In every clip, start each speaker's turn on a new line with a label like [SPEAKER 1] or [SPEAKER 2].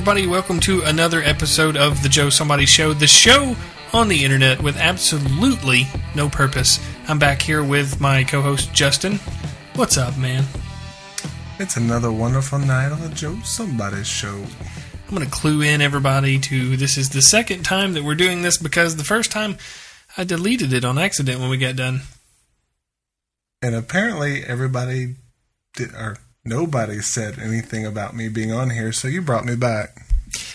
[SPEAKER 1] everybody. Welcome to another episode of the Joe Somebody Show, the show on the internet with absolutely no purpose. I'm back here with my co-host, Justin. What's up, man?
[SPEAKER 2] It's another wonderful night on the Joe Somebody Show.
[SPEAKER 1] I'm going to clue in everybody to this is the second time that we're doing this because the first time I deleted it on accident when we got done.
[SPEAKER 2] And apparently everybody nobody said anything about me being on here, so you brought me back.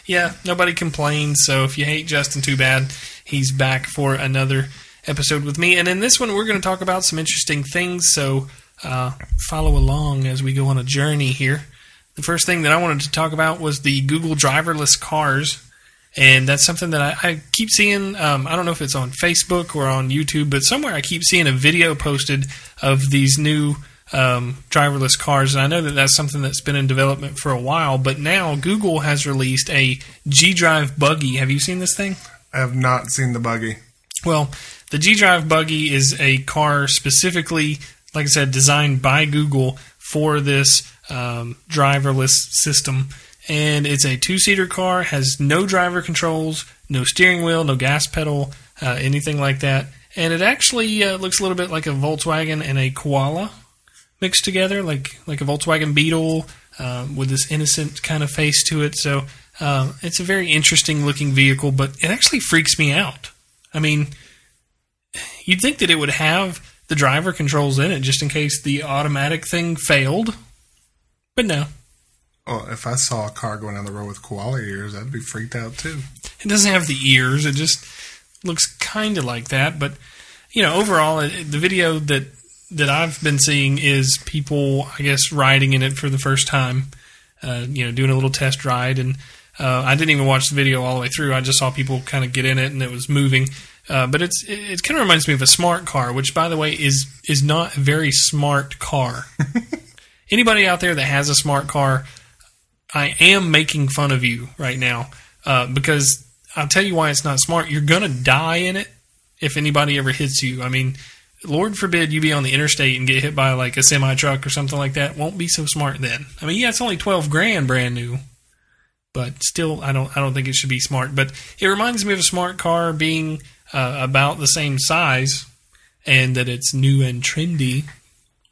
[SPEAKER 1] Yeah, nobody complained, so if you hate Justin too bad, he's back for another episode with me. And in this one, we're going to talk about some interesting things, so follow along as we go on a journey here. The first thing that I wanted to talk about was the Google driverless cars, and that's something that I keep seeing. I don't know if it's on Facebook or on YouTube, but somewhere I keep seeing a video posted of these new driverless cars, and I know that that's something that's been in development for a while, but now Google has released a G-drive Buggy. Have you seen this thing?
[SPEAKER 2] I have not seen the Buggy.
[SPEAKER 1] Well, the G-drive Buggy is a car specifically, like I said, designed by Google for this driverless system, and it's a two-seater car, has no driver controls, no steering wheel, no gas pedal, anything like that, and it actually looks a little bit like a Volkswagen and a Koala mixed together, like a Volkswagen Beetle with this innocent kind of face to it. So it's a very interesting looking vehicle, but it actually freaks me out. I mean, you'd think that it would have the driver controls in it just in case the automatic thing failed, but no.
[SPEAKER 2] Well, if I saw a car going down the road with koala ears, I'd be freaked out too.
[SPEAKER 1] It doesn't have the ears. It just looks kind of like that. But, you know, overall, the video that I've been seeing is people, I guess, riding in it for the first time, doing a little test ride. And I didn't even watch the video all the way through. I just saw people kind of get in it and it was moving. But it kind of reminds me of a smart car, which, by the way, is not a very smart car. Anybody out there that has a smart car, I am making fun of you right now because I'll tell you why it's not smart. You're going to die in it if anybody ever hits you. I mean, Lord forbid you be on the interstate and get hit by like a semi-truck or something like that. Won't be so smart then. I mean, yeah, it's only $12,000 brand new, but still, I don't think it should be smart. But it reminds me of a smart car being about the same size and that it's new and trendy.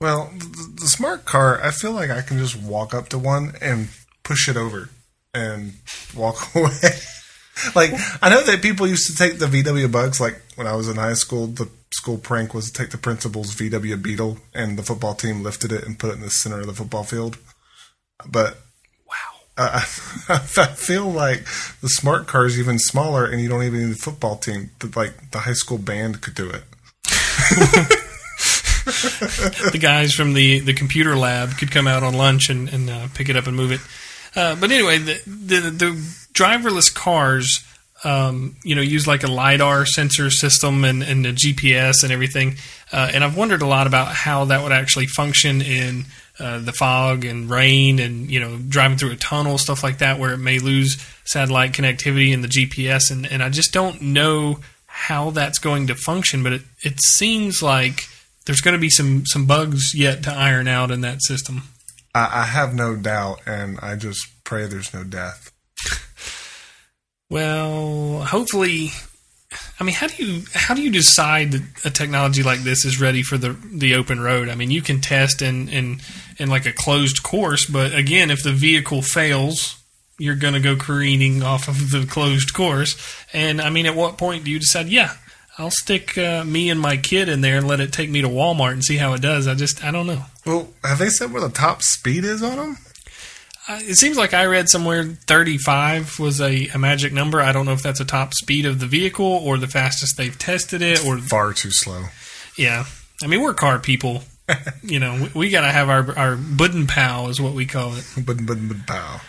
[SPEAKER 2] Well, the smart car, I feel like I can just walk up to one and push it over and walk away. Like, I know that people used to take the VW Bugs, like when I was in high school, the school prank was to take the principal's VW Beetle and the football team lifted it and put it in the center of the football field. But
[SPEAKER 1] wow,
[SPEAKER 2] I feel like the smart car is even smaller and you don't even need the football team. Like, the high school band could do it.
[SPEAKER 1] The guys from the computer lab could come out on lunch and pick it up and move it. But anyway, the driverless cars, use like a LiDAR sensor system and a GPS and everything. And I've wondered a lot about how that would actually function in the fog and rain and, driving through a tunnel, stuff like that, where it may lose satellite connectivity in the GPS. And I just don't know how that's going to function, but it seems like there's going to be some bugs yet to iron out in that system.
[SPEAKER 2] I have no doubt, and I just pray there's no death.
[SPEAKER 1] Well, hopefully. I mean, how do you decide that a technology like this is ready for the open road? I mean, you can test in like a closed course, but again, if the vehicle fails, you're going to go careening off of the closed course. And I mean, at what point do you decide, yeah, I'll stick me and my kid in there and let it take me to Walmart and see how it does? I don't know.
[SPEAKER 2] Well, have they said where the top speed is on them?
[SPEAKER 1] It seems like I read somewhere 35 was a magic number. I don't know if that's a top speed of the vehicle or the fastest they've tested it. Or
[SPEAKER 2] far too slow. Yeah.
[SPEAKER 1] I mean, we're car people. We got to have our buddin' pow is what we call it.
[SPEAKER 2] Buddin' pow.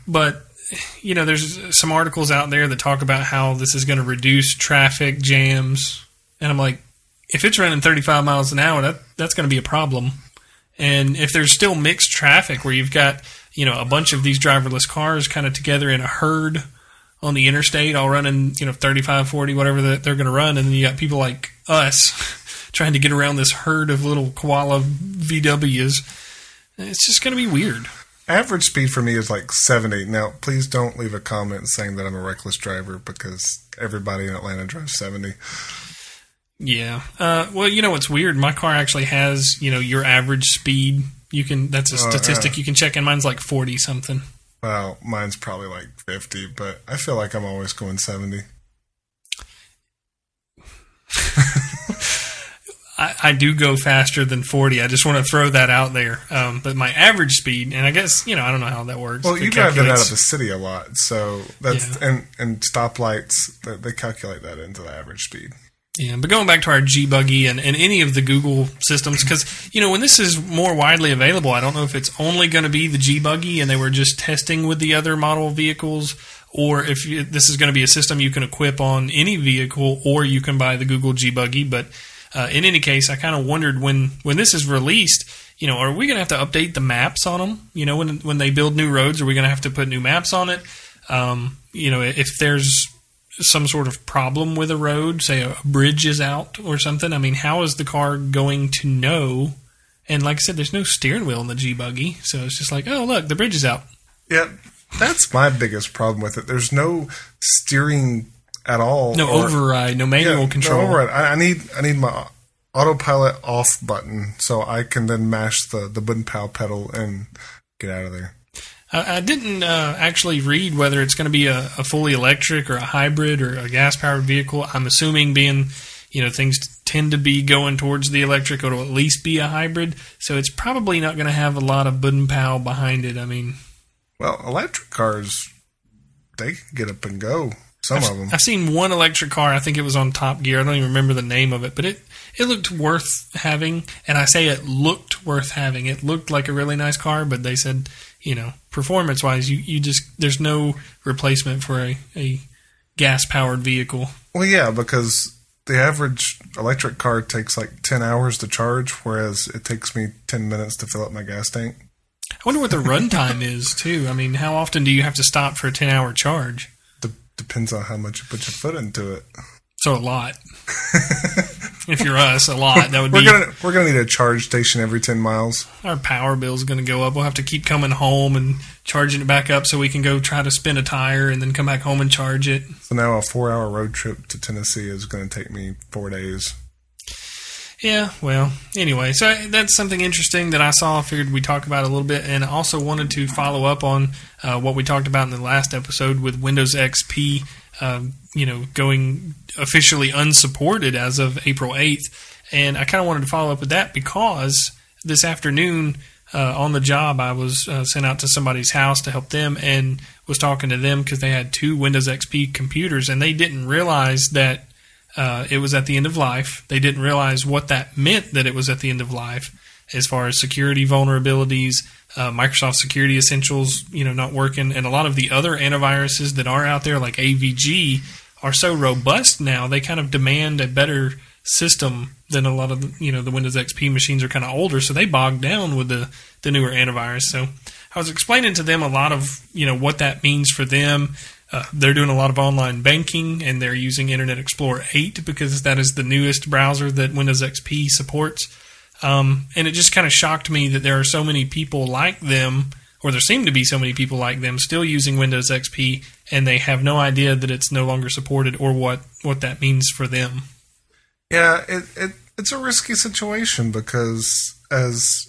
[SPEAKER 1] But there's some articles out there that talk about how this is going to reduce traffic jams. And I'm like, if it's running 35 miles an hour, that's going to be a problem. And if there's still mixed traffic where you've got, a bunch of these driverless cars kind of together in a herd on the interstate, all running, 35, 40, whatever they're going to run. And then you got people like us trying to get around this herd of little koala VWs. It's just going to be weird.
[SPEAKER 2] Average speed for me is like 70. Now, please don't leave a comment saying that I'm a reckless driver because everybody in Atlanta drives 70.
[SPEAKER 1] Yeah. Well, you know what's weird? My car actually has, your average speed. That's a statistic you can check, and mine's like 40 something.
[SPEAKER 2] Well, mine's probably like 50, but I feel like I'm always going 70.
[SPEAKER 1] I do go faster than 40. I just want to throw that out there. But my average speed, and I guess, I don't know how that works.
[SPEAKER 2] Well, you drive it out of the city a lot, so that's and stoplights, they calculate that into the average speed.
[SPEAKER 1] Yeah, but going back to our G-Buggy and any of the Google systems, because, when this is more widely available, I don't know if it's only going to be the G-Buggy and they were just testing with the other model vehicles, or if this is going to be a system you can equip on any vehicle, or you can buy the Google G-Buggy. But in any case, I kind of wondered when this is released, are we going to have to update the maps on them? When they build new roads, are we going to have to put new maps on it? If there's some sort of problem with a road, say a bridge is out or something, how is the car going to know? And like I said, there's no steering wheel in the G-Buggy, so it's just like, oh, look, the bridge is out.
[SPEAKER 2] Yeah, that's my biggest problem with it. There's no steering at all.
[SPEAKER 1] No override, no manual control.
[SPEAKER 2] No override. I need my autopilot off button so I can then mash the button pedal and get out of there.
[SPEAKER 1] I didn't actually read whether it's going to be a fully electric or a hybrid or a gas-powered vehicle. I'm assuming being, things tend to be going towards the electric, or it'll at least be a hybrid. So it's probably not going to have a lot of button pow behind it.
[SPEAKER 2] Well, electric cars, they can get up and go. Some of them.
[SPEAKER 1] I've seen one electric car. I think it was on Top Gear. I don't even remember the name of it, but it looked worth having. And I say it looked worth having. It looked like a really nice car, but they said, performance-wise, you just there's no replacement for a gas-powered vehicle.
[SPEAKER 2] Well, yeah, because the average electric car takes like 10 hours to charge, whereas it takes me 10 minutes to fill up my gas tank.
[SPEAKER 1] I wonder what the runtime is, too. How often do you have to stop for a 10-hour charge?
[SPEAKER 2] Depends on how much you put your foot into it.
[SPEAKER 1] So a lot. If you're us, a lot. That would be.
[SPEAKER 2] We're gonna need a charge station every 10 miles.
[SPEAKER 1] Our power bill is going to go up. We'll have to keep coming home and charging it back up so we can go try to spin a tire and then come back home and charge it.
[SPEAKER 2] So now a 4-hour road trip to Tennessee is going to take me 4 days.
[SPEAKER 1] Yeah, well, anyway, so that's something interesting that I saw. I figured we'd talk about a little bit, and I also wanted to follow up on what we talked about in the last episode with Windows XP, going officially unsupported as of April 8th. And I kind of wanted to follow up with that because this afternoon on the job, I was sent out to somebody's house to help them and was talking to them because they had 2 Windows XP computers, and they didn't realize that it was at the end of life. They didn't realize what that meant, that it was at the end of life, as far as security vulnerabilities, Microsoft Security Essentials, not working, and a lot of the other antiviruses that are out there, like AVG, are so robust now. They kind of demand a better system than a lot of the Windows XP machines are kind of older, so they bogged down with the newer antivirus. So I was explaining to them a lot of what that means for them. They're doing a lot of online banking, and they're using Internet Explorer 8 because that is the newest browser that Windows XP supports. And it just kind of shocked me that there are so many people like them, or there seem to be so many people like them still using Windows XP, and they have no idea that it's no longer supported or what that means for them.
[SPEAKER 2] Yeah, it's a risky situation because as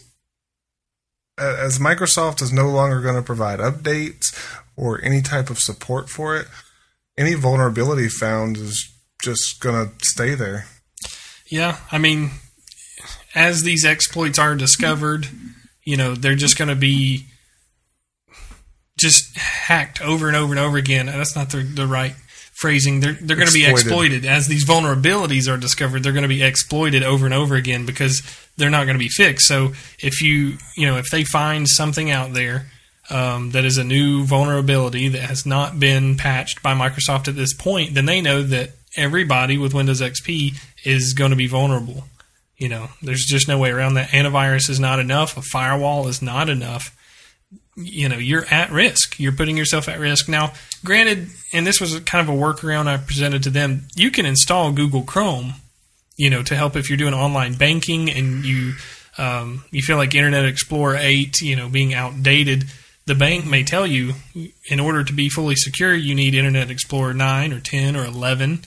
[SPEAKER 2] Microsoft is no longer going to provide updates or any type of support for it, any vulnerability found is just going to stay there.
[SPEAKER 1] Yeah, as these exploits are discovered, they're just going to be just hacked over and over and over again. That's not the right phrasing. They're going to be exploited. As these vulnerabilities are discovered, they're going to be exploited over and over again because they're not going to be fixed. So if if they find something out there that is a new vulnerability that has not been patched by Microsoft at this point, then they know that everybody with Windows XP is going to be vulnerable. There's just no way around that. Antivirus is not enough. A firewall is not enough. You're at risk. You're putting yourself at risk. Now, granted, and this was kind of a workaround I presented to them, you can install Google Chrome, to help if you're doing online banking and you feel like Internet Explorer 8, being outdated, the bank may tell you in order to be fully secure, you need Internet Explorer 9 or 10 or 11.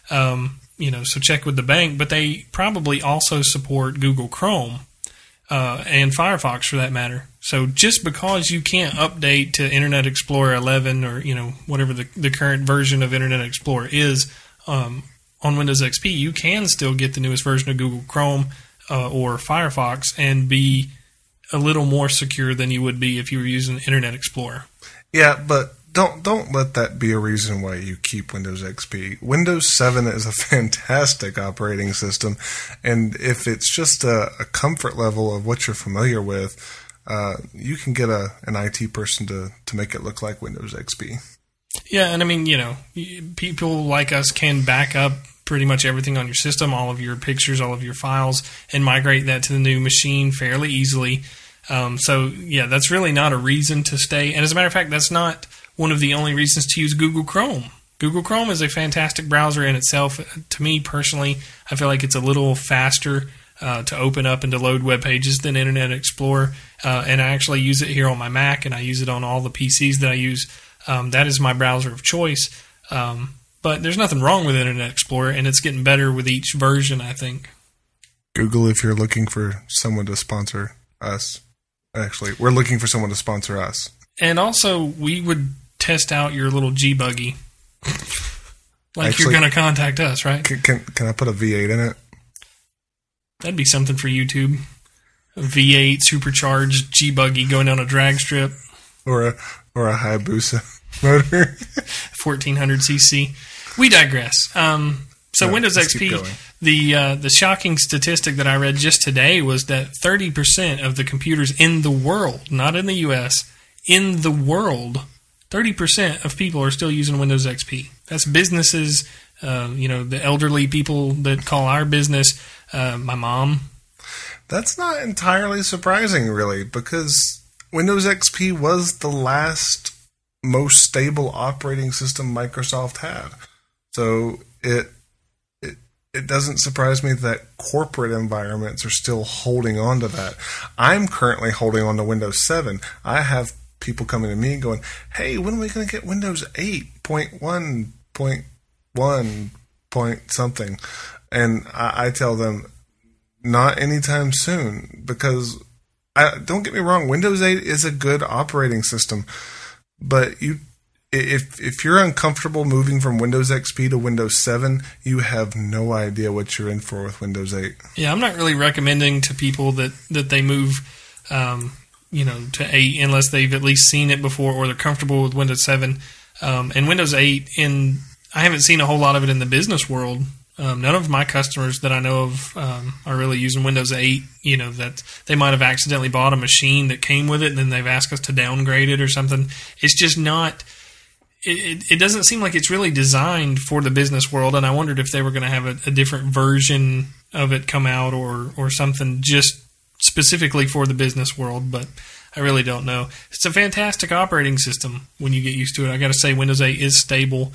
[SPEAKER 1] So check with the bank. But they probably also support Google Chrome and Firefox for that matter. So just because you can't update to Internet Explorer 11 or whatever the current version of Internet Explorer is on Windows XP, you can still get the newest version of Google Chrome or Firefox and be a little more secure than you would be if you were using Internet Explorer.
[SPEAKER 2] Yeah, but don't let that be a reason why you keep Windows XP. Windows 7 is a fantastic operating system, and if it's just a comfort level of what you're familiar with, you can get an IT person to make it look like Windows XP.
[SPEAKER 1] Yeah, and I mean, people like us can back up pretty much everything on your system, all of your pictures, all of your files, and migrate that to the new machine fairly easily. That's really not a reason to stay. And as a matter of fact, that's not one of the only reasons to use Google Chrome. Google Chrome is a fantastic browser in itself. To me, personally, I feel like it's a little faster to open up and to load web pages than Internet Explorer. And I actually use it here on my Mac, and I use it on all the PCs that I use. That is my browser of choice. But there's nothing wrong with Internet Explorer, and it's getting better with each version, I think.
[SPEAKER 2] Google, if you're looking for someone to sponsor us. Actually, we're looking for someone to sponsor us.
[SPEAKER 1] And also, we would test out your little G-Buggy. You're going to contact us, right?
[SPEAKER 2] Can I put a V8 in it?
[SPEAKER 1] That'd be something for YouTube. A V8 supercharged G-Buggy going down a drag strip.
[SPEAKER 2] Or a Hayabusa motor.
[SPEAKER 1] 1400cc. We digress. Windows XP, the shocking statistic that I read just today was that 30% of the computers in the world, not in the U.S., in the world, 30% of people are still using Windows XP. That's businesses, the elderly people that call our business, my mom.
[SPEAKER 2] That's not entirely surprising, really, because Windows XP was the last most stable operating system Microsoft had. So it doesn't surprise me that corporate environments are still holding on to that. I'm currently holding on to Windows 7. I have people coming to me going, hey, when are we going to get Windows 8.1.1 point something? And I tell them, not anytime soon, because don't get me wrong, Windows 8 is a good operating system, but if you're uncomfortable moving from Windows XP to Windows 7, you have no idea what you're in for with Windows 8.
[SPEAKER 1] Yeah, I'm not really recommending to people that they move, to 8 unless they've at least seen it before or they're comfortable with Windows 7. And Windows 8, I haven't seen a whole lot of it in the business world. None of my customers that I know of are really using Windows 8. That they might have accidentally bought a machine that came with it and then they've asked us to downgrade it or something. It's just not... It doesn't seem like it's really designed for the business world, and I wondered if they were going to have a different version of it come out or something just specifically for the business world, but I really don't know. It's a fantastic operating system when you get used to it. I got to say, Windows 8 is stable.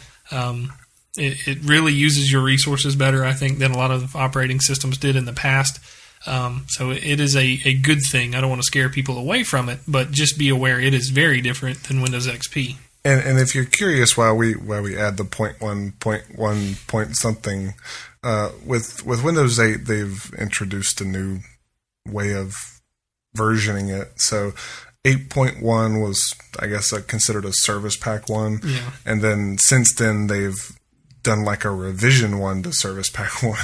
[SPEAKER 1] It really uses your resources better, I think, than a lot of operating systems did in the past. So it is a good thing. I don't want to scare people away from it, but just be aware it is very different than Windows XP.
[SPEAKER 2] And if you're curious why we add the point something, with Windows 8 they've introduced a new way of versioning it. So 8.1 was, I guess, considered a service pack 1.
[SPEAKER 1] Yeah. And
[SPEAKER 2] then since then they've done like a revision 1 to service pack 1.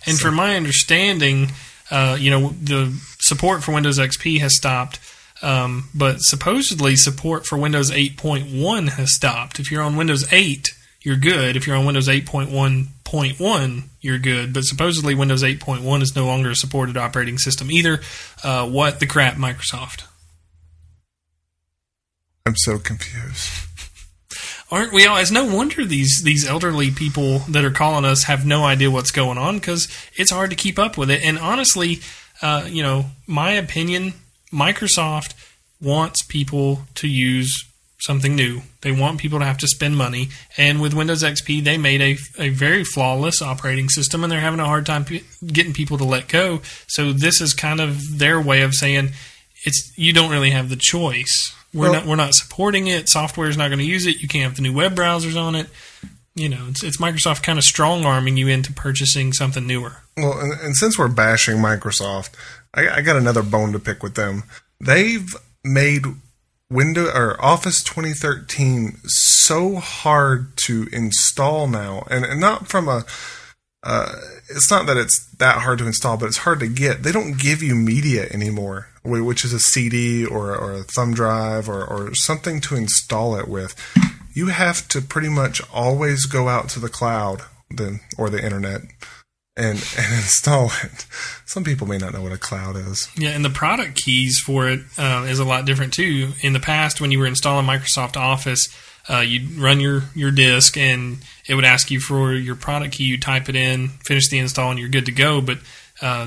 [SPEAKER 1] And from my understanding, the support for Windows XP has stopped. But supposedly support for Windows 8.1 has stopped. If you're on Windows 8, you're good. If you're on Windows 8.1.1, you're good. But supposedly Windows 8.1 is no longer a supported operating system either. What the crap, Microsoft?
[SPEAKER 2] I'm so confused.
[SPEAKER 1] Aren't we all? It's no wonder these elderly people that are calling us have no idea what's going on, because it's hard to keep up with it. And honestly, my opinion, Microsoft wants people to use something new. They want people to have to spend money. And with Windows XP, they made a very flawless operating system, and they're having a hard time getting people to let go. So this is kind of their way of saying you don't really have the choice. we're not supporting it. Software is not going to use it. You can't have the new web browsers on it. It's Microsoft kind of strong-arming you into purchasing something newer.
[SPEAKER 2] Well, and since we're bashing Microsoft, I got another bone to pick with them. They've made Office 2013 so hard to install now, and not from a. It's not that it's that hard to install, but it's hard to get. They don't give you media anymore, which is a CD or a thumb drive or something to install it with. You have to pretty much always go out to the cloud or the internet and install it. Some people may not know what a cloud is.
[SPEAKER 1] Yeah, and the product keys for it is a lot different too. In the past, when you were installing Microsoft Office, you'd run your disk and it would ask you for your product key. You type it in, finish the install, and you're good to go. But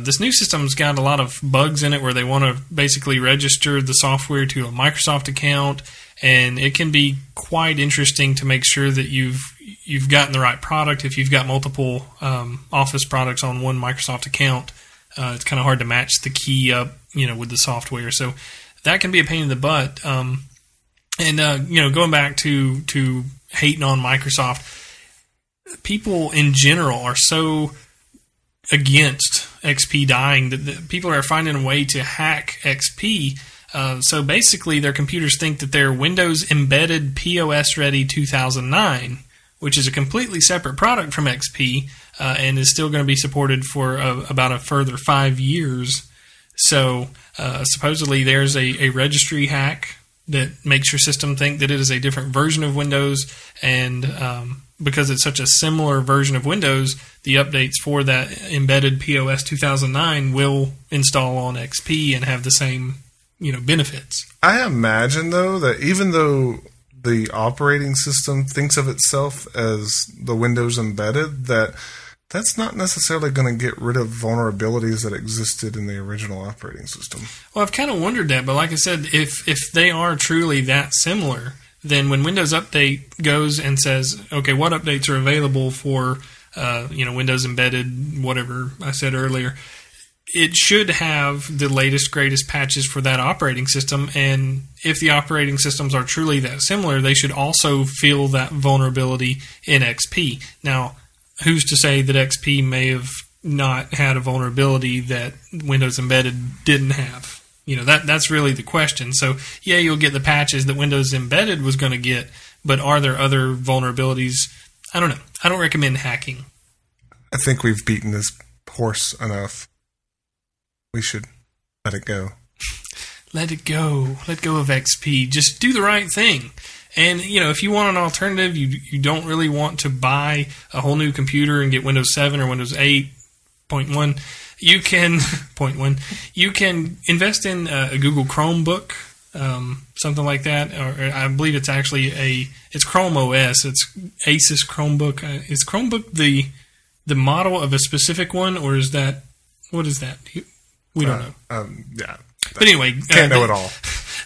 [SPEAKER 1] this new system's got a lot of bugs in it where they want to basically register the software to a Microsoft account, and it can be quite interesting to make sure that you've gotten the right product. If you've got multiple Office products on one Microsoft account, it's kind of hard to match the key up, with the software. So that can be a pain in the butt. Going back to hating on Microsoft, people in general are so against XP dying that people are finding a way to hack XP. So basically, their computers think that they're Windows Embedded POS Ready 2009, which is a completely separate product from XP and is still going to be supported for about a further 5 years. So supposedly there's a registry hack that makes your system think that it is a different version of Windows, and because it's such a similar version of Windows, the updates for that embedded POS 2009 will install on XP and have the same benefits.
[SPEAKER 2] I imagine, though, that even though the operating system thinks of itself as the Windows embedded, that's not necessarily going to get rid of vulnerabilities that existed in the original operating system.
[SPEAKER 1] Well, I've kind of wondered that, but like I said, if they are truly that similar, then when Windows Update goes and says, okay, what updates are available for Windows Embedded, whatever I said earlier, it should have the latest, greatest patches for that operating system, and if the operating systems are truly that similar, they should also feel that vulnerability in XP. Now, who's to say that XP may have not had a vulnerability that Windows Embedded didn't have? That's really the question. So, yeah, you'll get the patches that Windows Embedded was going to get, but are there other vulnerabilities? I don't know. I don't recommend hacking.
[SPEAKER 2] I think we've beaten this horse enough. We should let it go.
[SPEAKER 1] Let it go. Let go of XP. Just do the right thing. And, if you want an alternative, you don't really want to buy a whole new computer and get Windows 7 or Windows 8.1, you can invest in a Google Chromebook, something like that. Or I believe it's actually it's Chrome OS. It's Asus Chromebook. Is Chromebook the model of a specific one, or is that, what is that? We don't know.
[SPEAKER 2] Yeah.
[SPEAKER 1] But anyway,
[SPEAKER 2] can't know it all.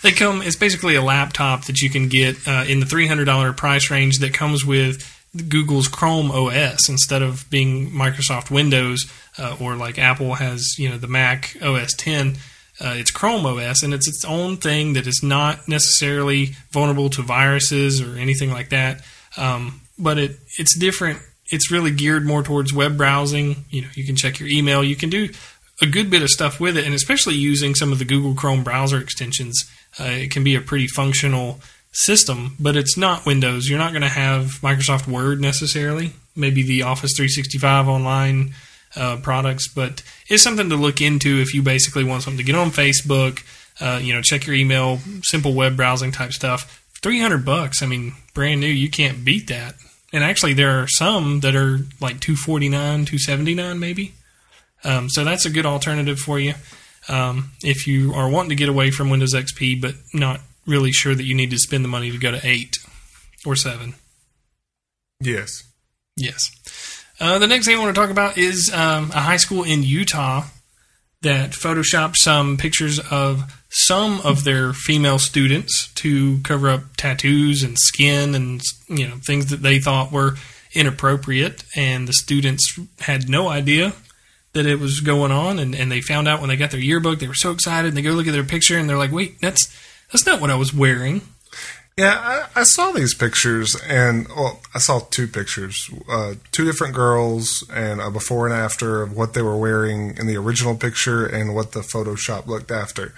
[SPEAKER 1] It's basically a laptop that you can get in the $300 price range that comes with Google's Chrome OS instead of being Microsoft Windows or like Apple has, the Mac OS X. It's Chrome OS, and it's its own thing that is not necessarily vulnerable to viruses or anything like that. But it's different. It's really geared more towards web browsing. You can check your email. You can do a good bit of stuff with it, and especially using some of the Google Chrome browser extensions, it can be a pretty functional system, but it's not Windows. You're not going to have Microsoft Word necessarily, maybe the Office 365 online products, but it's something to look into if you basically want something to get on Facebook, check your email, simple web browsing type stuff. $300, I mean, brand new, you can't beat that. And actually, there are some that are like $249, $279 maybe. So that's a good alternative for you if you are wanting to get away from Windows XP but not really sure that you need to spend the money to go to 8 or 7.
[SPEAKER 2] Yes.
[SPEAKER 1] The next thing I want to talk about is a high school in Utah that photoshopped some pictures of some of their female students to cover up tattoos and skin and things that they thought were inappropriate, and the students had no idea that it was going on, and they found out when they got their yearbook. They were so excited, and they go look at their picture, and they're like, wait, that's That's not what I was wearing.
[SPEAKER 2] Yeah, I saw these pictures, and I saw two pictures, two different girls, and a before and after of what they were wearing in the original picture and what the Photoshop looked after.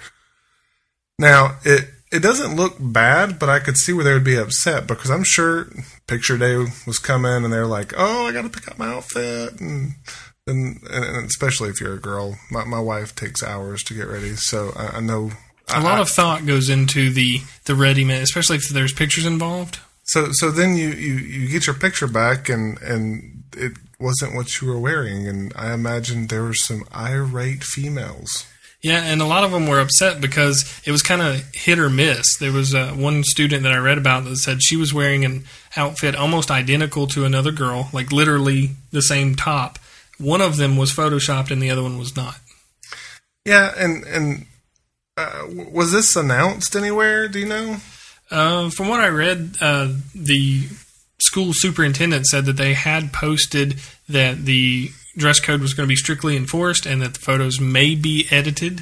[SPEAKER 2] Now, it doesn't look bad, but I could see where they would be upset, because I'm sure picture day was coming, and they're like, oh, I got to pick out my outfit, and especially if you're a girl. My wife takes hours to get ready, so I know...
[SPEAKER 1] A lot of thought goes into the ready-made, especially if there's pictures involved.
[SPEAKER 2] So then you get your picture back, and it wasn't what you were wearing, and I imagine there were some irate females.
[SPEAKER 1] Yeah, and a lot of them were upset because it was kind of hit or miss. There was one student that I read about that said she was wearing an outfit almost identical to another girl, like literally the same top. One of them was photoshopped and the other one was not.
[SPEAKER 2] Yeah, and was this announced anywhere? Do you know?
[SPEAKER 1] From what I read, the school superintendent said that they had posted that the dress code was going to be strictly enforced and that the photos may be edited.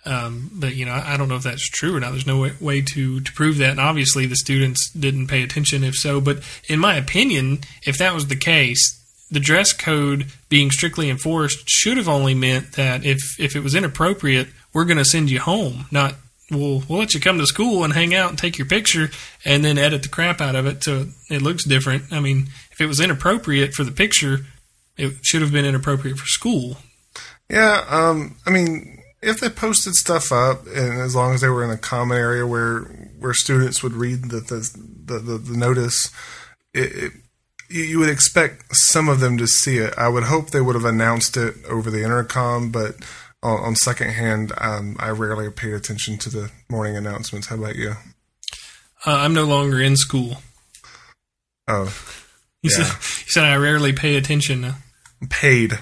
[SPEAKER 1] But, I don't know if that's true or not. There's no way to prove that. And obviously the students didn't pay attention if so. But in my opinion, if that was the case, the dress code being strictly enforced should have only meant that if it was inappropriate, we're going to send you home, not we'll let you come to school and hang out and take your picture and then edit the crap out of it so it looks different. I mean, if it was inappropriate for the picture, it should have been inappropriate for school.
[SPEAKER 2] Yeah, I mean, if they posted stuff up, and as long as they were in a common area where students would read the notice, you would expect some of them to see it. I would hope they would have announced it over the intercom, but on second hand, I rarely paid attention to the morning announcements. How about you?
[SPEAKER 1] I'm no longer in school.
[SPEAKER 2] Oh,
[SPEAKER 1] you said I rarely pay attention.
[SPEAKER 2] Paid.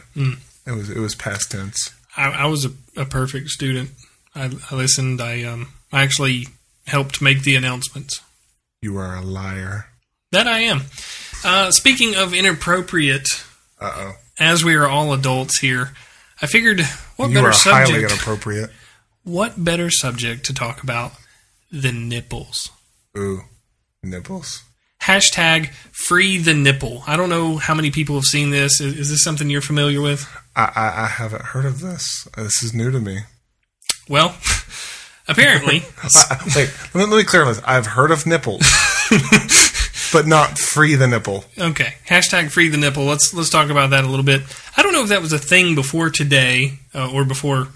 [SPEAKER 2] It was past tense.
[SPEAKER 1] I was a perfect student. I listened. I actually helped make the announcements.
[SPEAKER 2] You are a liar.
[SPEAKER 1] That I am. Speaking of inappropriate, as we are all adults here, I figured what better subject?
[SPEAKER 2] Highly inappropriate.
[SPEAKER 1] What better subject to talk about than nipples?
[SPEAKER 2] Ooh, nipples.
[SPEAKER 1] Hashtag free the nipple. I don't know how many people have seen this. Is this something you're familiar with?
[SPEAKER 2] I haven't heard of this. This is new to me.
[SPEAKER 1] Well, apparently.
[SPEAKER 2] Wait, let me clear this. I've heard of nipples, but not free the nipple.
[SPEAKER 1] Okay. Hashtag free the nipple. Let's talk about that a little bit. I don't know if that was a thing before today or before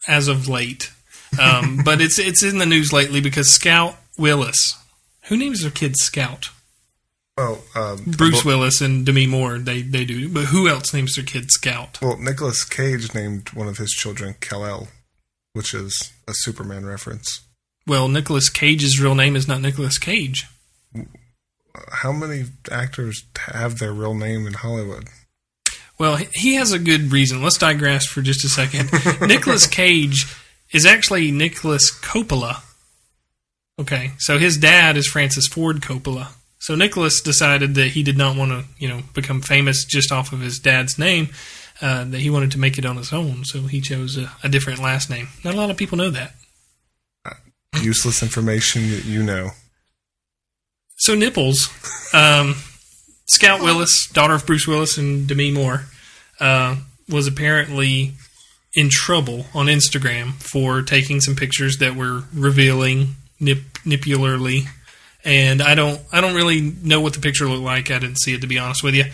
[SPEAKER 1] as of late, but it's in the news lately because Scout Willis. Who names their kid Scout?
[SPEAKER 2] Well,
[SPEAKER 1] Bruce Willis and Demi Moore, they do. But who else names their kid Scout?
[SPEAKER 2] Well, Nicolas Cage named one of his children Kal-El, which is a Superman reference.
[SPEAKER 1] Well, Nicolas Cage's real name is not Nicolas Cage.
[SPEAKER 2] How many actors have their real name in Hollywood?
[SPEAKER 1] Well, he has a good reason. Let's digress for just a second. Nicolas Cage is actually Nicholas Coppola. Okay, so his dad is Francis Ford Coppola. So Nicholas decided that he did not want to, become famous just off of his dad's name, that he wanted to make it on his own, so he chose a different last name. Not a lot of people know that.
[SPEAKER 2] Useless information that you know.
[SPEAKER 1] So nipples, Scout Willis, daughter of Bruce Willis and Demi Moore, was apparently in trouble on Instagram for taking some pictures that were revealing nipularly, and I don't really know what the picture looked like. I didn't see it, to be honest with you.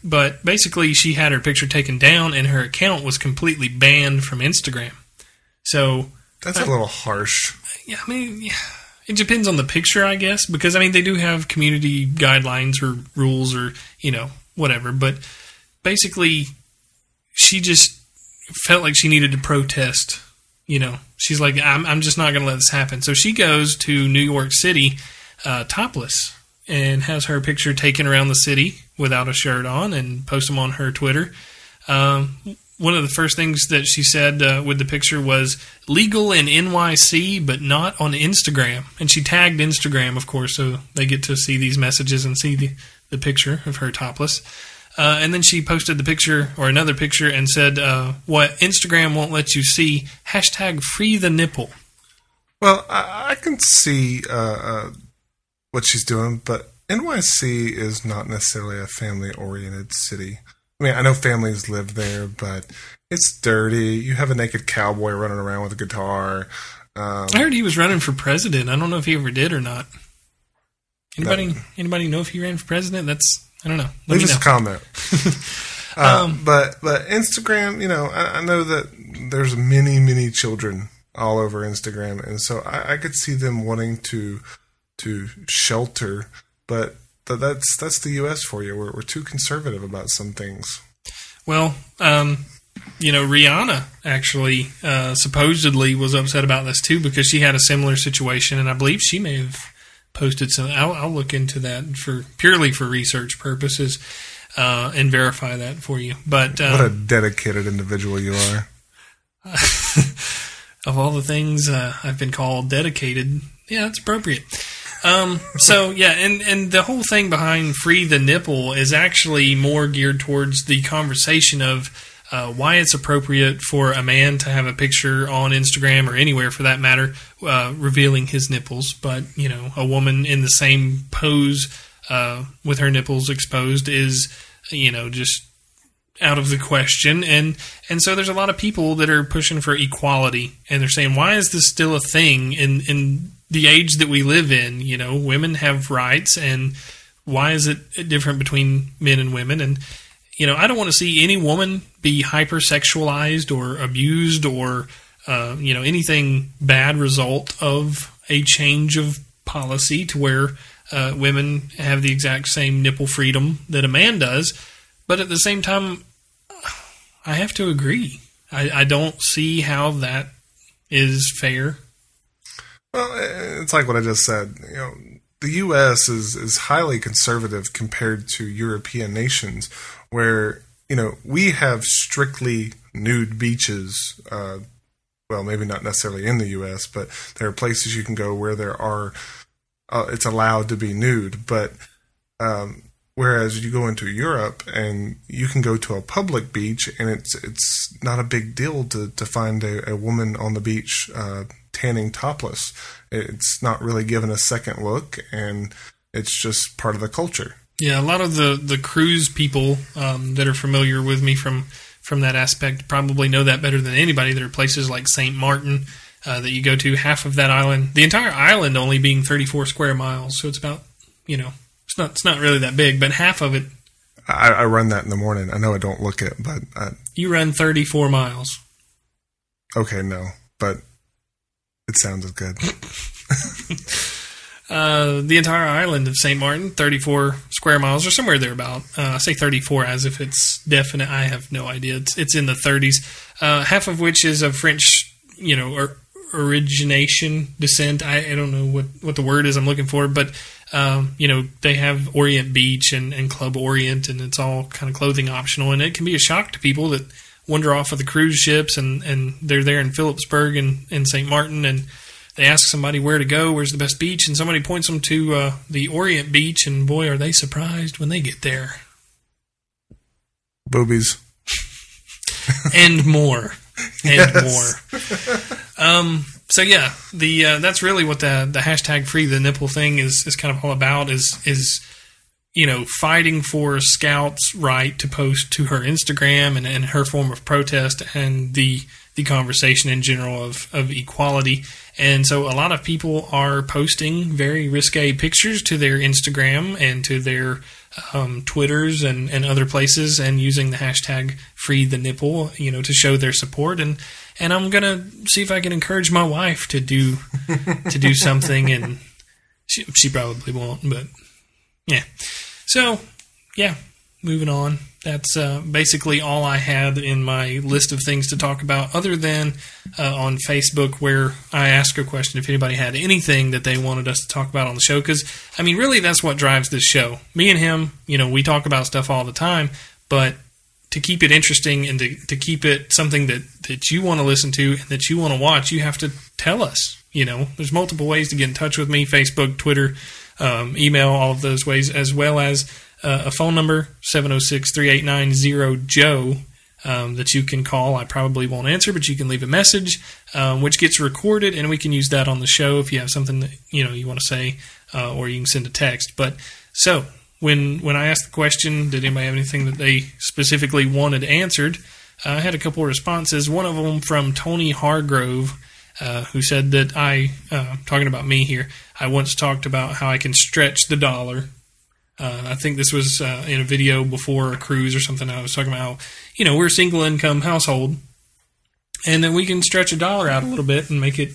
[SPEAKER 1] But basically, she had her picture taken down, and her account was completely banned from Instagram. So
[SPEAKER 2] that's a little harsh.
[SPEAKER 1] Yeah, I mean, it depends on the picture, I guess, because they do have community guidelines or rules or whatever. But basically, she just felt like she needed to protest. She's like, I'm just not going to let this happen. So she goes to New York City topless and has her picture taken around the city without a shirt on and post them on her Twitter. One of the first things that she said with the picture was legal in NYC, but not on Instagram. And she tagged Instagram, of course, so they get to see these messages and see the picture of her topless. And then she posted the picture or another picture and said, what Instagram won't let you see, hashtag free the nipple.
[SPEAKER 2] Well, I can see what she's doing, but NYC is not necessarily a family-oriented city. I mean, I know families live there, but it's dirty. You have a naked cowboy running around with a guitar.
[SPEAKER 1] I heard he was running for president. I don't know if he ever did or not. Anybody know if he ran for president? I don't know.
[SPEAKER 2] Leave us a comment. But Instagram, I know that there's many, many children all over Instagram, and so I could see them wanting to shelter, but that's the U.S. for you. We're too conservative about some things.
[SPEAKER 1] Well, Rihanna actually supposedly was upset about this too because she had a similar situation, and I believe she may have posted some. I'll look into that purely for research purposes and verify that for you. But
[SPEAKER 2] what a dedicated individual you are.
[SPEAKER 1] Of all the things I've been called dedicated, yeah, it's appropriate. So yeah, and the whole thing behind Free the Nipple is actually more geared towards the conversation of why it's appropriate for a man to have a picture on Instagram or anywhere for that matter revealing his nipples, but a woman in the same pose with her nipples exposed is just out of the question. And so there's a lot of people that are pushing for equality, and they're saying, why is this still a thing in the age that we live in? Women have rights, and why is it different between men and women? And I don't want to see any woman be hypersexualized or abused or anything bad result of a change of policy to where women have the exact same nipple freedom that a man does. But at the same time, I have to agree. I don't see how that is fair.
[SPEAKER 2] Well, it's like what I just said. The U.S. is highly conservative compared to European nations, where we have strictly nude beaches. Well, maybe not necessarily in the U.S., but there are places you can go where there are. It's allowed to be nude, but whereas you go into Europe and you can go to a public beach and it's not a big deal to find a woman on the beach tanning topless. It's not really given a second look, and it's just part of the culture.
[SPEAKER 1] Yeah, a lot of the cruise people that are familiar with me from that aspect probably know that better than anybody. There are places like St. Martin that you go to, half of that island, the entire island only being 34 square miles, so it's about, it's not really that big, but half of it.
[SPEAKER 2] I run that in the morning. I know I don't look it, but
[SPEAKER 1] you run 34 miles.
[SPEAKER 2] Okay, no, but it sounded good.
[SPEAKER 1] The entire island of St. Martin, 34 square miles or somewhere thereabout. I say 34 as if it's definite. I have no idea. It's in the 30s. Half of which is of French, origination, descent. I don't know what the word is I'm looking for, but they have Orient Beach and Club Orient, and it's all kind of clothing optional, and it can be a shock to people that wander off of the cruise ships and they're there in Phillipsburg and St. Martin, and they ask somebody where to go, where's the best beach, and somebody points them to the Orient Beach, and boy, are they surprised when they get there.
[SPEAKER 2] Boobies.
[SPEAKER 1] And more. And
[SPEAKER 2] Yes.
[SPEAKER 1] more. So yeah, that's really what the hashtag Free the Nipple thing is kind of all about, is fighting for Scout's right to post to her Instagram and her form of protest and the conversation in general of equality. And so a lot of people are posting very risque pictures to their Instagram and to their Twitters and other places, and using the hashtag Free the Nipple, to show their support. And I'm gonna see if I can encourage my wife to do something, and she probably won't, but yeah. So yeah, moving on. That's basically all I had in my list of things to talk about, other than on Facebook, where I asked a question if anybody had anything that they wanted us to talk about on the show. Because, really, that's what drives this show. Me and him, we talk about stuff all the time, but to keep it interesting and to keep it something that you want to listen to and that you want to watch, you have to tell us. There's multiple ways to get in touch with me: Facebook, Twitter, email, all of those ways, as well as a phone number, 706-3890-JOE. that you can call. I probably won't answer, but you can leave a message, which gets recorded, and we can use that on the show if you have something that you want to say, or you can send a text. But so when I asked the question, did anybody have anything that they specifically wanted answered? I had a couple of responses. One of them from Tony Hargrove, who said that talking about me here, I once talked about how I can stretch the dollar. I think this was in a video before a cruise or something. I was talking about how, we're a single income household, and then we can stretch a dollar out a little bit and make it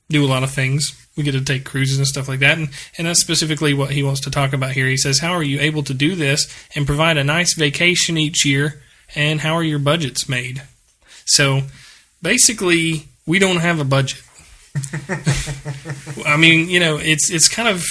[SPEAKER 1] do a lot of things. We get to take cruises and stuff like that, and that's specifically what he wants to talk about here. He says, how are you able to do this and provide a nice vacation each year, and how are your budgets made? So basically, we don't have a budget. I mean, it's kind of...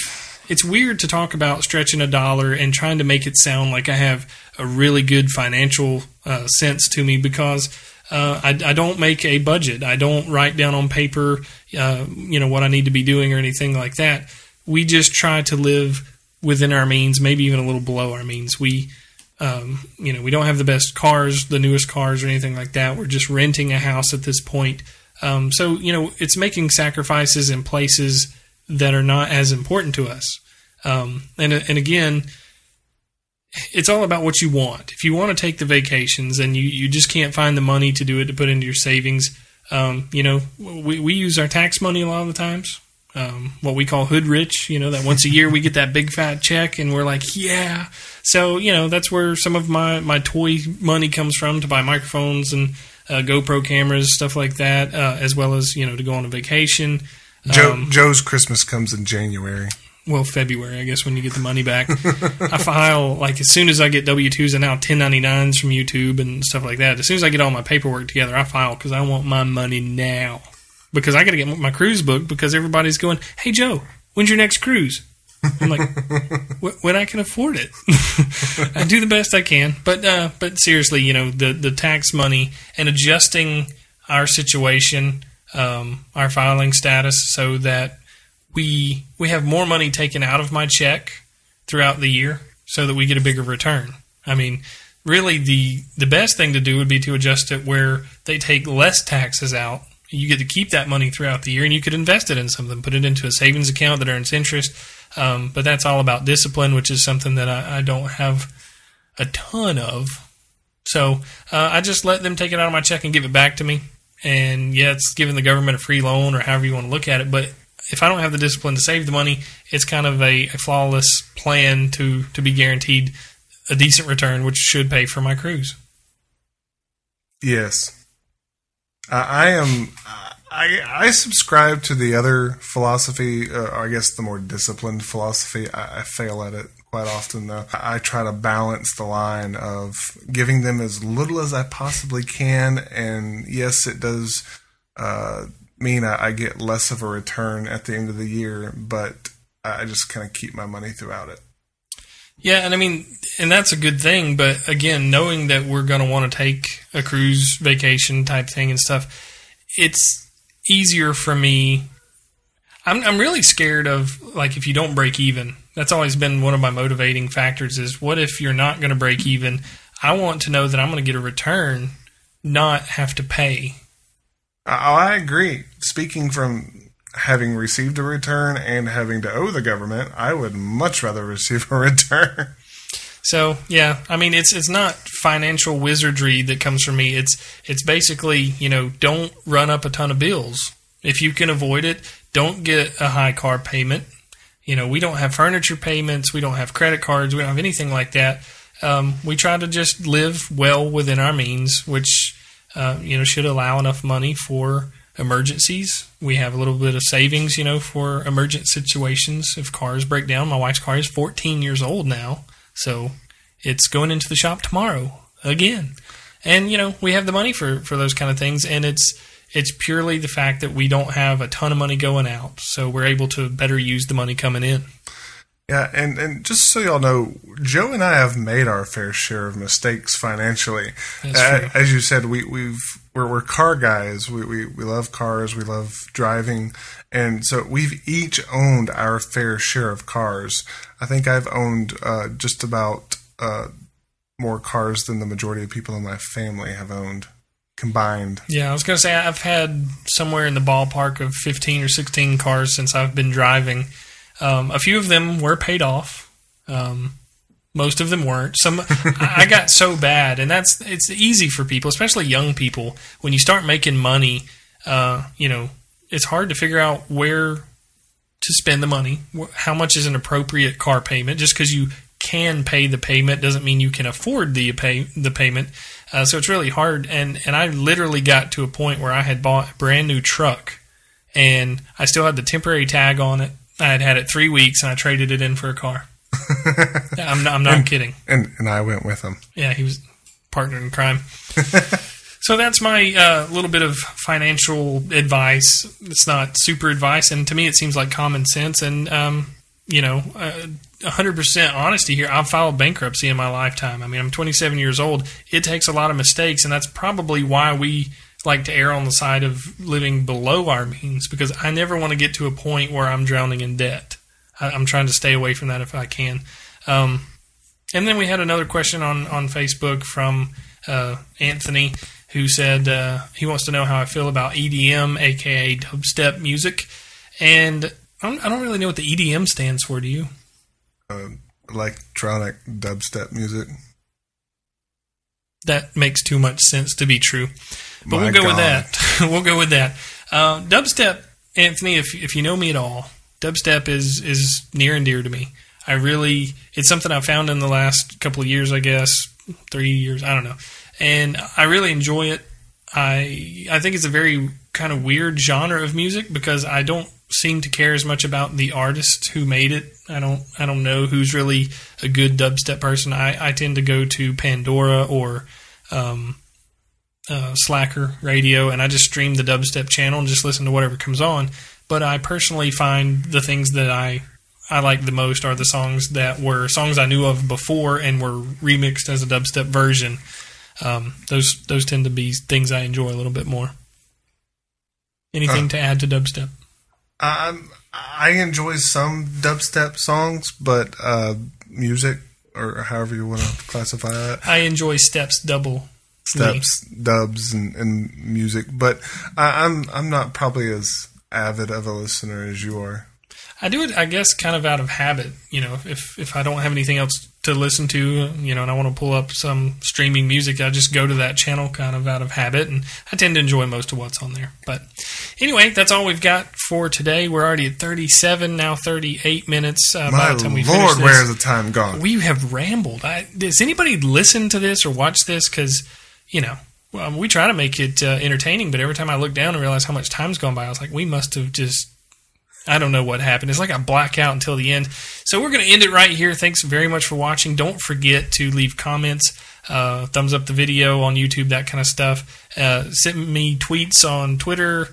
[SPEAKER 1] It's weird to talk about stretching a dollar and trying to make it sound like I have a really good financial sense to me, because I don't make a budget. I don't write down on paper, what I need to be doing or anything like that. We just try to live within our means, maybe even a little below our means. We don't have the best cars, the newest cars or anything like that. We're just renting a house at this point. So it's making sacrifices in places that are not as important to us. And again, it's all about what you want. If you want to take the vacations and you just can't find the money to do it, to put into your savings, we use our tax money a lot of the times, what we call hood rich, that once a year we get that big fat check and we're like, yeah. So, that's where some of my toy money comes from, to buy microphones and GoPro cameras, stuff like that, as well as, to go on a vacation.
[SPEAKER 2] Joe's Christmas comes in January.
[SPEAKER 1] Well, February, I guess, when you get the money back. I file, as soon as I get W-2s and now 1099s from YouTube and stuff like that, as soon as I get all my paperwork together, I file, because I want my money now. Because I got to get my cruise booked, because everybody's going, hey, Joe, when's your next cruise? I'm like, when I can afford it. I do the best I can. But seriously, the tax money and adjusting our situation, our filing status, so that we have more money taken out of my check throughout the year, so that we get a bigger return. I mean, really, the best thing to do would be to adjust it where they take less taxes out. You get to keep that money throughout the year, and you could invest it in something, put it into a savings account that earns interest. But that's all about discipline, which is something that I don't have a ton of. So I just let them take it out of my check and give it back to me. And yeah, it's giving the government a free loan, or however you want to look at it. But if I don't have the discipline to save the money, it's kind of a flawless plan to be guaranteed a decent return, which should pay for my cruise.
[SPEAKER 2] Yes. I subscribe to the other philosophy, or I guess the more disciplined philosophy. I fail at it quite often, though. I try to balance the line of giving them as little as I possibly can, and yes, it does mean I get less of a return at the end of the year, but I just kind of keep my money throughout it.
[SPEAKER 1] Yeah, and that's a good thing, but again, knowing that we're going to want to take a cruise vacation type thing and stuff, it's easier for me. I'm really scared of, if you don't break even. That's always been one of my motivating factors, is what if you're not going to break even? I want to know that I'm going to get a return, not have to pay.
[SPEAKER 2] I agree. Speaking from having received a return and having to owe the government, I would much rather receive a return.
[SPEAKER 1] So, yeah, it's not financial wizardry that comes from me. It's basically, don't run up a ton of bills. If you can avoid it, don't get a high car payment. We don't have furniture payments. We don't have credit cards. We don't have anything like that. We try to just live well within our means, which, should allow enough money for emergencies. We have a little bit of savings, for emergent situations. If cars break down, my wife's car is 14 years old now. So it's going into the shop tomorrow again. And, we have the money for those kind of things. And it's purely the fact that we don't have a ton of money going out. So we're able to better use the money coming in.
[SPEAKER 2] Yeah, and just so y'all know, Joe and I have made our fair share of mistakes financially. As you said, we're car guys. We love cars. We love driving. And so we've each owned our fair share of cars. I think I've owned just about more cars than the majority of people in my family have owned combined.
[SPEAKER 1] Yeah, I was going to say I've had somewhere in the ballpark of 15 or 16 cars since I've been driving. A few of them were paid off. Most of them weren't. I got so bad, and it's easy for people, especially young people, when you start making money. It's hard to figure out where to spend the money. How much is an appropriate car payment? Just because you can pay the payment doesn't mean you can afford the payment. So it's really hard. And I literally got to a point where I had bought a brand new truck, and I still had the temporary tag on it. I had it 3 weeks, and I traded it in for a car. I'm not kidding.
[SPEAKER 2] And I went with him.
[SPEAKER 1] Yeah, he was partner in crime. So that's my little bit of financial advice. It's not super advice, and to me it seems like common sense. And, 100% honesty here, I've filed bankruptcy in my lifetime. I mean, I'm 27 years old. It takes a lot of mistakes, and that's probably why we like to err on the side of living below our means, because I never want to get to a point where I'm drowning in debt. I'm trying to stay away from that if I can. And then we had another question on Facebook from Anthony, who said he wants to know how I feel about EDM, aka dubstep music. And I don't really know what the EDM stands for. Do you?
[SPEAKER 2] Electronic dubstep music.
[SPEAKER 1] That makes too much sense to be true. But we'll go with that. We'll go with that. Dubstep, Anthony, if you know me at all, dubstep is near and dear to me. It's something I've found in the last couple of years, I guess, 3 years, I don't know. And I really enjoy it. I think it's a very kind of weird genre of music because I don't seem to care as much about the artist who made it. I don't know who's really a good dubstep person. I tend to go to Pandora or Slacker Radio, and I just stream the dubstep channel and just listen to whatever comes on. But I personally find the things that I like the most are the songs that were songs I knew of before and were remixed as a dubstep version. Those tend to be things I enjoy a little bit more. Anything to add to dubstep?
[SPEAKER 2] I enjoy some dubstep songs, but music, or however you want to classify that.
[SPEAKER 1] I enjoy steps, dubs,
[SPEAKER 2] and music, but I'm not probably as avid of a listener as you are.
[SPEAKER 1] I do it, I guess, kind of out of habit. If I don't have anything else to listen to, and I want to pull up some streaming music, I just go to that channel kind of out of habit, and I tend to enjoy most of what's on there. But anyway, that's all we've got for today. We're already at 37, now 38 minutes by the time we finish this.
[SPEAKER 2] Lord, where's the time gone?
[SPEAKER 1] We have rambled. Does anybody listen to this or watch this? Because, we try to make it entertaining, but every time I look down and realize how much time's gone by, I was like, we must have just... I don't know what happened. It's like I black out until the end. So we're going to end it right here. Thanks very much for watching. Don't forget to leave comments, thumbs up the video on YouTube, that kind of stuff. Send me tweets on Twitter,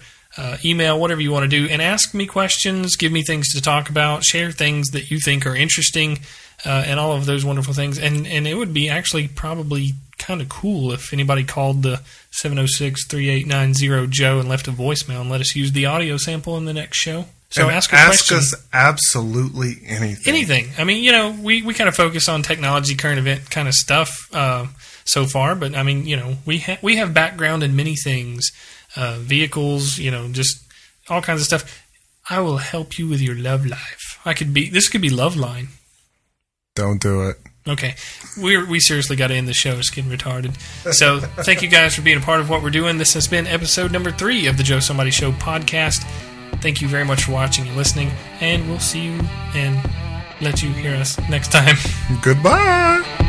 [SPEAKER 1] email, whatever you want to do, and ask me questions, give me things to talk about, share things that you think are interesting, and all of those wonderful things. And it would be actually probably kind of cool if anybody called the 706-3890-JOE and left a voicemail and let us use the audio sample in the next show. So
[SPEAKER 2] and
[SPEAKER 1] ask us
[SPEAKER 2] absolutely anything.
[SPEAKER 1] Anything. I mean, we kind of focus on technology, current event kind of stuff so far, but I mean, we have background in many things, vehicles, just all kinds of stuff. I will help you with your love life. This could be Love Line.
[SPEAKER 2] Don't do it.
[SPEAKER 1] Okay. We seriously got to end the show. It's getting retarded. So thank you guys for being a part of what we're doing. This has been episode number 3 of the Joe Somebody Show podcast. Thank you very much for watching and listening, and we'll see you and let you hear us next time.
[SPEAKER 2] Goodbye.